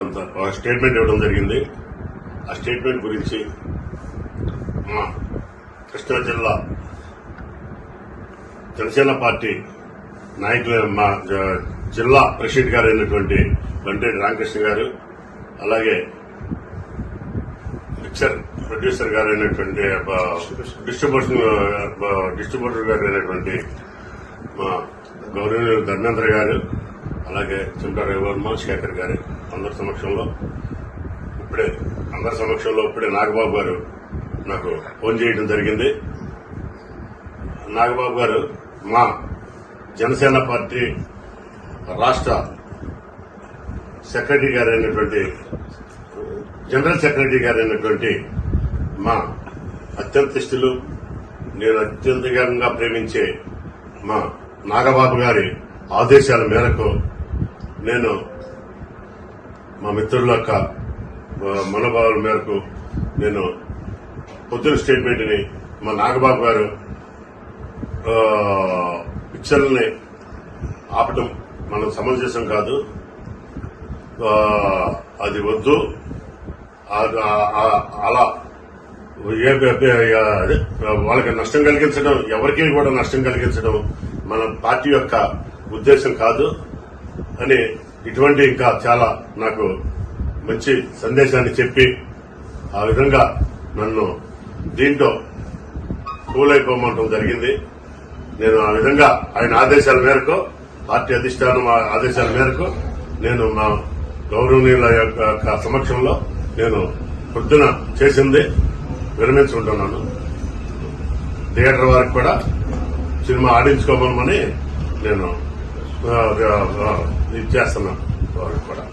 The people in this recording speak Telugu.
ఒక స్టేట్మెంట్ ఇవ్వడం జరిగింది. ఆ స్టేట్మెంట్ గురించి మా కృష్ణా జిల్లా జనసేన పార్టీ నాయకులు, మా జిల్లా ప్రెసిడెంట్ గారు అయినటువంటి బండేటి రామకృష్ణ గారు, అలాగే పిక్చర్ ప్రొడ్యూసర్ గారు అయినటువంటి డిస్ట్రిబ్యూటర్ గారు అయినటువంటి మా గౌరవనీయులు ధర్మేంద్ర గారు, అలాగే చింతా రవివర్మ, శేఖర్ గారు అందరి సమక్షంలో ఇప్పుడే నాగబాబు గారు నాకు ఫోన్ చేయడం జరిగింది. నాగబాబు గారు మా జనసేన పార్టీ రాష్ట్ర సెక్రటరీ గారు అయినటువంటి జనరల్ సెక్రటరీ గారు అయినటువంటి మా అత్యంత ఇష్టలు, నేను అత్యంతంగా ప్రేమించే మా నాగబాబు గారి ఆదేశాల మేరకు నేను మా మిత్రుల యొక్క మనోభావాల మేరకు నేను పొద్దున స్టేట్మెంట్ ని మా నాగబాబు గారు పిక్చర్లని ఆపటం మనం సమంజసం కాదు, అది వద్దు, అలా వాళ్ళకి నష్టం కలిగించడం, ఎవరికీ కూడా నష్టం కలిగించడం మన పార్టీ యొక్క ఉద్దేశం కాదు అని ఇటువంటి ఇంకా చాలా నాకు మంచి సందేశాన్ని చెప్పి ఆ విధంగా నన్ను దీంట్లో కూలైపోమంటం జరిగింది. నేను ఆ విధంగా ఆయన ఆదేశాల మేరకు, పార్టీ అధిష్టానం ఆదేశాల మేరకు నేను మా గౌరవనీయుల యొక్క సమక్షంలో నేను పొద్దున చేసింది విరమించుకుంటున్నాను. థియేటర్ వారికి కూడా సినిమా ఆడించుకోమని నేను ఇది చేస్తున్నాను వారికి కూడా.